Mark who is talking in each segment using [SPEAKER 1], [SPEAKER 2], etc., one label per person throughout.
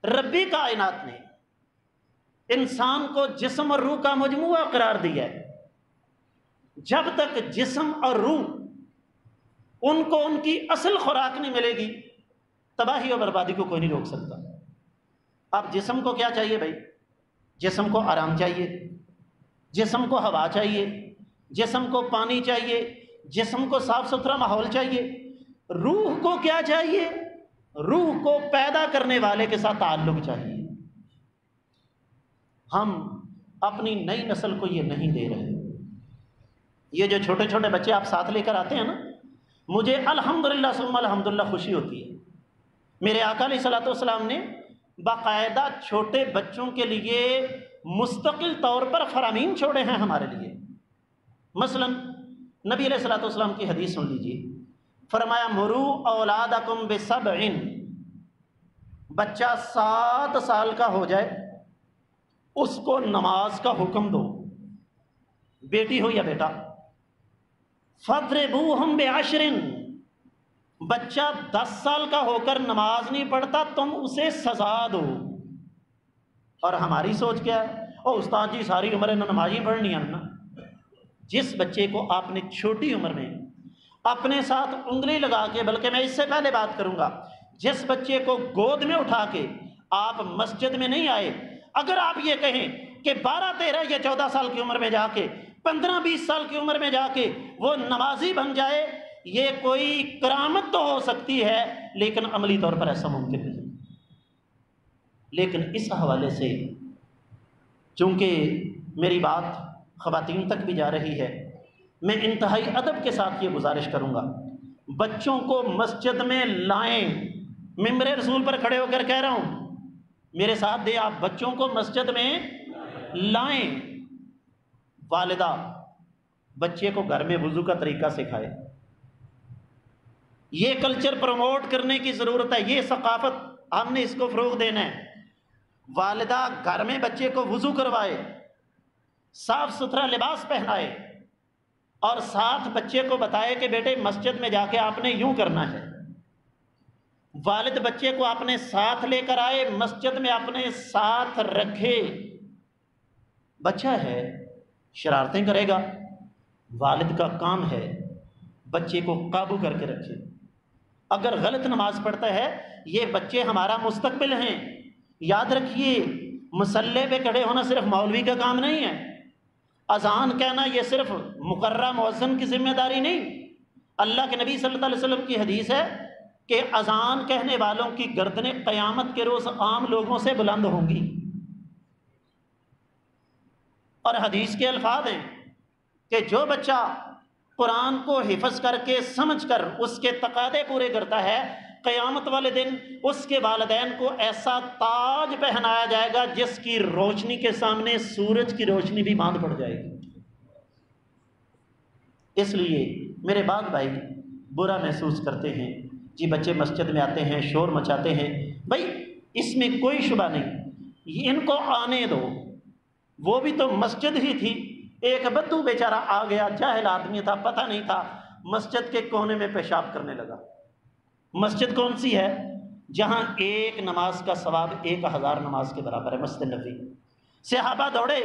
[SPEAKER 1] ربی کائنات نے انسان کو جسم اور روح کا مجموعہ قرار دیا ہے. جب تک جسم اور روح ان کو ان کی اصل خوراک نہیں ملے گی، تباہی اور بربادی کو کوئی نہیں روک سکتا. اب جسم کو کیا چاہیے بھائی؟ جسم کو آرام چاہیے، جسم کو ہوا چاہیے، جسم کو پانی چاہیے، جسم کو صاف ستھرا ماحول چاہیے. روح کو کیا چاہیے؟ روح کو پیدا کرنے والے کے ساتھ تعلق چاہیے. ہم اپنی نئی نسل کو یہ نہیں دے رہے. یہ جو چھوٹے چھوٹے بچے آپ ساتھ لے کر آتے ہیں نا، مجھے الحمدللہ ثم الحمدللہ خوشی ہوتی ہے. میرے آقا علیہ الصلوۃ والسلام نے باقاعدہ چھوٹے بچوں کے لیے مستقل طور پر فرامین چھوڑے ہیں ہمارے لیے. مثلا نبی علیہ الصلوۃ والسلام کی حدیث سن لیجیے. فرمایا مروا اولادکم بسبع، بچہ 7 سال کا ہو جائے اس کو نماز کا حکم دو، بیٹی ہو یا بیٹا. فَاضْرِبُوهُمْ بِعَشْرٍ، بچہ 10 سال کا ہو کر نماز نہیں پڑھتا تم اسے سزا دو. اور ہماری سوچ کیا ہے؟ او استاد جی ساری عمر نمازیں پڑھنی ہے نا. جس بچے کو آپ نے چھوٹی عمر میں اپنے ساتھ انگلی لگا کے، بلکہ میں اس سے پہلے بات کروں گا، جس بچے کو گود میں اٹھا کے آپ مسجد میں نہیں آئے، اگر آپ یہ کہیں کہ 12 13 یا 14 سال کی عمر میں جا کے 15 20 سال کی عمر میں جا کے وہ نمازی بن جائے، یہ کوئی کرامت تو ہو سکتی ہے لیکن عملی طور پر ایسا ممکن نہیں. لیکن اس حوالے سے چونکہ میری بات خواتین تک بھی جا رہی ہے، میں انتہائی ادب کے ساتھ یہ گزارش کروں گا، بچوں کو مسجد میں لائیں. ممبر رسول پر کھڑے ہو کر کہہ رہا ہوں، میرے ساتھ دے، آپ بچوں کو مسجد میں لائیں. والدہ بچے کو گھر میں وضو کا طریقہ سکھائے. یہ کلچر پروموٹ کرنے کی ضرورت ہے، یہ ثقافت ہم نے اس کو فروغ دینا ہے. والدہ گھر میں بچے کو وضو کروائے، صاف ستھرا لباس پہنائے، اور ساتھ بچے کو بتائے کہ بیٹے مسجد میں جا کے آپ نے یوں کرنا ہے. والد بچے کو اپنے ساتھ لے کر آئے، مسجد میں اپنے ساتھ رکھے. بچہ ہے شرارتیں کرے گا، والد کا کام ہے بچے کو قابو کر کے رکھے. اگر غلط نماز پڑھتا ہے، یہ بچے ہمارا مستقبل ہیں. یاد رکھیے مصلی پہ کھڑے ہونا صرف مولوی کا کام نہیں ہے. اذان کہنا یہ صرف مقررہ مؤذن کی ذمہ داری نہیں. اللہ کے نبی صلی اللہ علیہ وسلم کی حدیث ہے کہ اذان کہنے والوں کی گردنیں قیامت کے روز عام لوگوں سے بلند ہوں گی. اور حدیث کے الفاظ ہیں کہ جو بچہ قرآن کو حفظ کر کے سمجھ کر اس کے تقاضے پورے کرتا ہے، قیامت والے دن اس کے والدین کو ایسا تاج پہنایا جائے گا جس کی روشنی کے سامنے سورج کی روشنی بھی ماند پڑ جائے گی. اس لیے میرے بعض بھائی برا محسوس کرتے ہیں، جی بچے مسجد میں آتے ہیں شور مچاتے ہیں. بھائی اس میں کوئی شبہ نہیں، ان کو آنے دو. وہ بھی تو مسجد ہی تھی. ایک بدو بیچارہ آ گیا، جاہل آدمی تھا، پتہ نہیں تھا، مسجد کے کونے میں پیشاب کرنے لگا. مسجد کون سی ہے؟ جہاں ایک نماز کا ثواب 1000 نماز کے برابر ہے، مسجد نبوی. صحابہ دوڑے،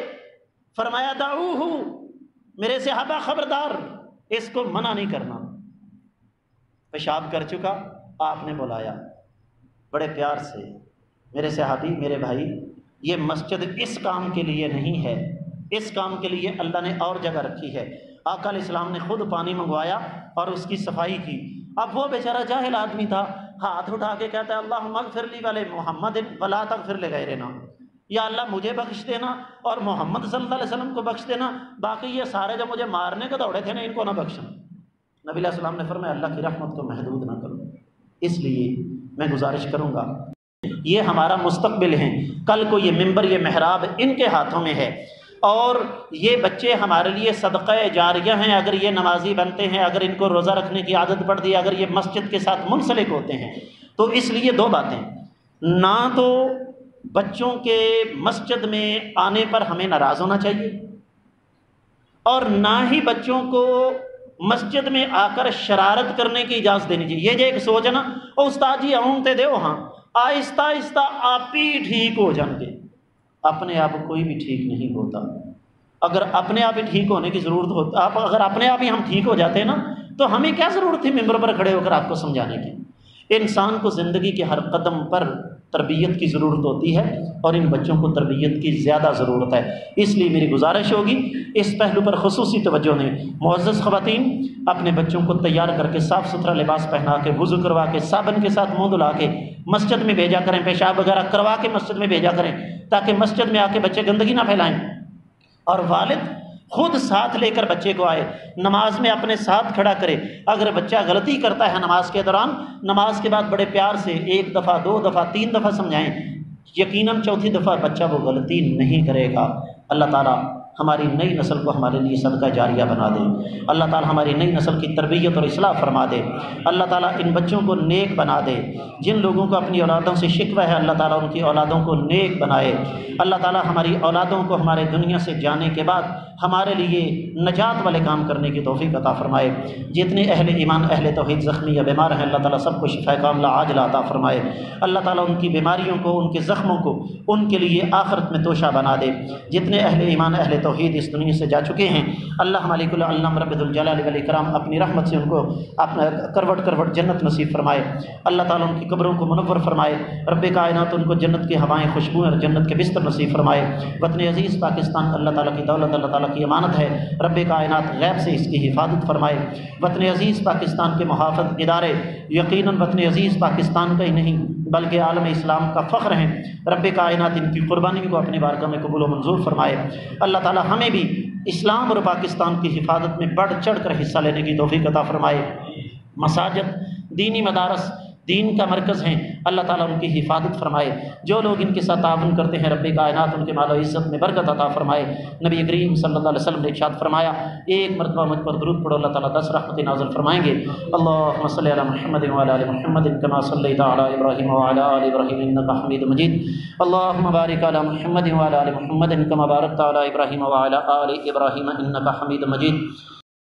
[SPEAKER 1] فرمایا دعوہ، میرے صحابہ خبردار، اس کو منع نہیں کرنا. پیشاب کر چکا، آپ نے بلایا بڑے پیار سے، میرے صحابی، میرے بھائی، یہ مسجد اس کام کے لیے نہیں ہے، اس کام کے لیے اللہ نے اور جگہ رکھی ہے. آقا علیہ السلام نے خود پانی منگوایا اور اس کی صفائی کی. اب وہ بیچارہ جاہل آدمی تھا، ہاتھ اٹھا کے کہتا ہے اللہم اغفر لی ولی محمد ولا تغفر لغیرنا، یا اللہ مجھے بخش دینا اور محمد صلی اللہ علیہ وسلم کو بخش دینا، باقی یہ سارے جو مجھے مارنے کو دوڑے تھے نا ان کو نہ بخشنا. نبی علیہ السلام نے فرمایا اللہ کی رحمت کو محدود نہ کرو. اس لیے میں گزارش کروں گا، یہ ہمارا مستقبل ہیں. کل کو یہ ممبر، یہ محراب ان کے ہاتھوں میں ہے، اور یہ بچے ہمارے لیے صدقہ جاریہ ہیں. اگر یہ نمازی بنتے ہیں، اگر ان کو روزہ رکھنے کی عادت پڑ دی، اگر یہ مسجد کے ساتھ منسلک ہوتے ہیں، تو اس لیے 2 باتیں، نہ تو بچوں کے مسجد میں آنے پر ہمیں ناراض ہونا چاہیے، اور نہ ہی بچوں کو مسجد میں آ کر شرارت کرنے کی اجازت دینی چاہیے. یہ جو ایک سوچ ہے نا، او استاد جی آؤں تے دیو، ہاں آہستہ آہستہ آپ ہی ٹھیک ہو جائیں گے۔ اپنے آپ کوئی بھی ٹھیک نہیں ہوتا۔ اگر اپنے آپ ہی ٹھیک ہونے کی ضرورت ہوتی، اگر اپنے آپ ہی ہم ٹھیک ہو جاتے ہیں نا، تو ہمیں کیا ضرورت تھی ممبر پر کھڑے ہو کر آپ کو سمجھانے کی۔ انسان کو زندگی کے ہر قدم پر تربیت کی ضرورت ہوتی ہے، اور ان بچوں کو تربیت کی زیادہ ضرورت ہے۔ اس لیے میری گزارش ہوگی اس پہلو پر خصوصی توجہ دیں۔ معزز خواتین، اپنے بچوں کو تیار کر کے صاف ستھرا لباس پہنا کے، وضو کروا کے، صابن کے ساتھ منہ دھلا کے مسجد میں بھیجا کریں، پیشاب وغیرہ کروا کے مسجد میں بھیجا کریں، تاکہ مسجد میں آ کے بچے گندگی نہ پھیلائیں۔ اور والد خود ساتھ لے کر بچے کو آئے، نماز میں اپنے ساتھ کھڑا کرے۔ اگر بچہ غلطی کرتا ہے نماز کے دوران، نماز کے بعد بڑے پیار سے 1 دفعہ 2 دفعہ 3 دفعہ سمجھائیں، یقیناً چوتھی دفعہ بچہ وہ غلطی نہیں کرے گا۔ اللہ تعالیٰ ہماری نئی نسل کو ہمارے لیے صدقہ جاریہ بنا دے۔ اللہ تعالیٰ ہماری نئی نسل کی تربیت اور اصلاح فرما دے۔ اللہ تعالیٰ ان بچوں کو نیک بنا دے۔ جن لوگوں کو اپنی اولادوں سے شکوہ ہے، اللہ تعالیٰ ان کی اولادوں کو نیک بنائے۔ اللہ تعالیٰ ہماری اولادوں کو ہمارے دنیا سے جانے کے بعد ہمارے لیے نجات والے کام کرنے کی توفیق عطا فرمائے۔ جتنے اہل ایمان اہل توحید زخمی یا بیمار ہیں، اللہ تعالیٰ سب کو شفا کاملہ عاجلہ عطا فرمائے۔ اللہ تعالیٰ ان کی بیماریوں کو، ان کے زخموں کو ان کے لیے آخرت میں توشہ بنا دے۔ جتنے اہل ایمان اہل توحید اس دنیا سے جا چکے ہیں، اللہ مالک العلم رب الجلال والاکرام اپنی رحمت سے ان کو اپنا کروٹ کروٹ جنت نصیب فرمائے۔ اللہ تعالیٰ ان کی قبروں کو منور فرمائے۔ رب کائنات ان کو جنت کی ہوائیں، خوشبوئیں اور جنت کے بستر نصیب فرمائے۔ وطن عزیز پاکستان اللہ تعالیٰ کی دولت، اللہ تعالیٰ کی امانت ہے، رب کائنات غیب سے اس کی حفاظت فرمائے۔ وطن عزیز پاکستان کے محافظ ادارے یقیناً وطن عزیز پاکستان کا ہی نہیں بلکہ عالم اسلام کا فخر ہیں، رب کائنات ان کی قربانی کو اپنے بارگاہ میں قبول و منظور فرمائے۔ اللہ تعالیٰ ہمیں بھی اسلام اور پاکستان کی حفاظت میں بڑھ چڑھ کر حصہ لینے کی توفیق عطا فرمائے۔ مساجد، دینی مدارس دین کا مرکز ہیں، اللہ تعالیٰ ان کی حفاظت فرمائے۔ جو لوگ ان کے ساتھ تعاون کرتے ہیں، رب کائنات ان کے مال و عزت میں برکت عطا فرمائے۔ نبی کریم صلی اللہ علیہ وسلم نے ارشاد فرمایا، ایک مرتبہ مجھ پر درود پڑھو، اللہ تعالیٰ 10 رحمتیں نازل فرمائیں گے۔ اللہم صلی علی محمد وعلی آل محمد کما صلیت علی ابراہیم وعلی آل ابراہیم انک حمید مجید۔ اللہم بارک علی محمد وعلی آل محمد کما بارکت علی ابراہیم وعلی آل ابراہیم انک حمید مجید۔